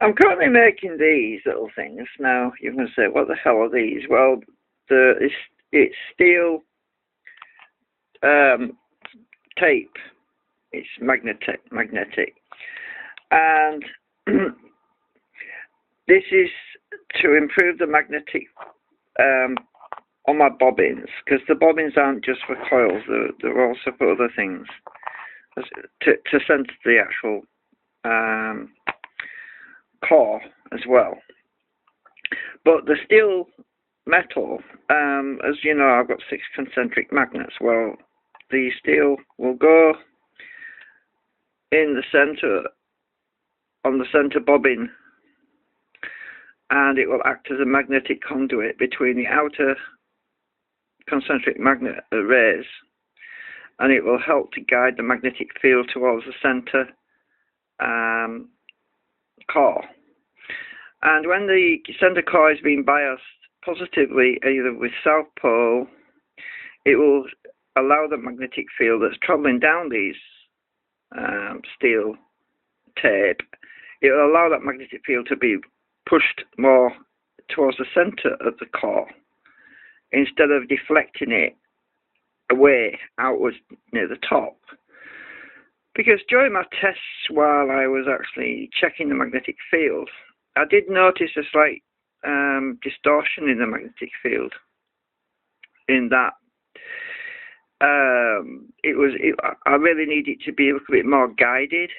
I'm currently making these little things. Now you're going to say, what the hell are these? Well, it's steel um, tape. It's magnetic, and this is to improve the magnetic on my bobbins, because the bobbins aren't just for coils; they're also for other things, to center the actual core as well. But the steel metal, as you know, I've got 6 concentric magnets. Well, the steel will go in the center, on the center bobbin, and it will act as a magnetic conduit between the outer concentric magnet rays, and it will help to guide the magnetic field towards the center core. And when the center core is being biased positively, either with south pole, it will allow the magnetic field that's traveling down these steel tape, it will allow that magnetic field to be pushed more towards the center of the core instead of deflecting it away outwards near the top. Because during my tests, while I was actually checking the magnetic field, I did notice a slight distortion in the magnetic field, in that I really need it to be a little bit more guided.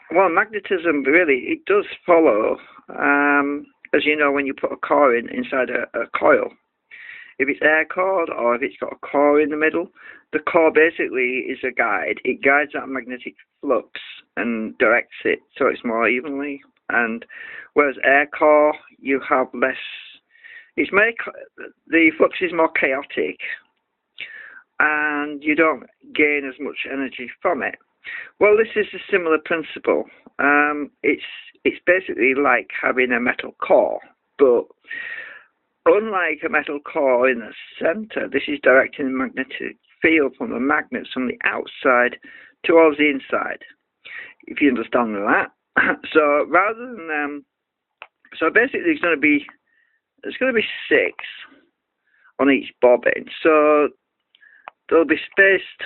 Well, magnetism, really, it does follow, as you know, when you put a core inside a coil. If it's air cored or if it's got a core in the middle, the core basically is a guide. It guides that magnetic flux and directs it so it's more evenly. And whereas air core, you have less. The flux is more chaotic, and you don't gain as much energy from it. Well, this is a similar principle. It's basically like having a metal core, but unlike a metal core in the center, this is directing the magnetic field from the magnets from the outside towards the inside, if you understand that. So rather than so basically there's going to be 6 on each bobbin. So they'll be spaced.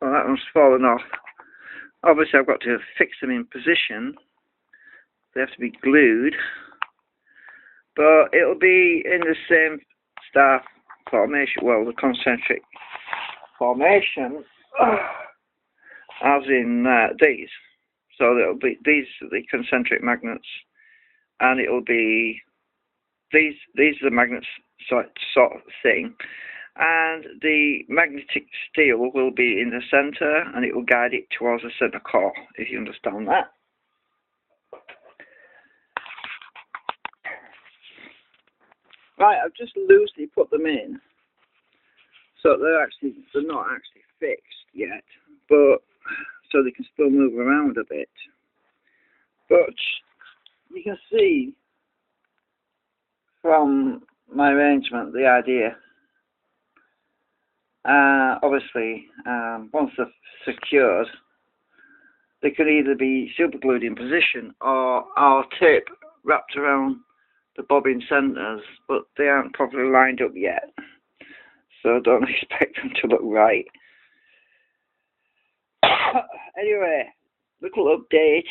Well, that one's fallen off. Obviously, I've got to fix them in position. They have to be glued. But it'll be in the same star formation, well, the concentric formation, as in these. So it'll be, these are the concentric magnets, and it'll be these are the magnets sort of thing. And the magnetic steel will be in the center, and it will guide it towards the center core, if you understand that. Right, I've just loosely put them in, so they're not actually fixed yet, but so they can still move around a bit. But you can see from my arrangement the idea. Obviously, once they're secured, they can either be superglued in position or our tape wrapped around the bobbin centers, but they aren't properly lined up yet, so don't expect them to look right. Anyway, little update.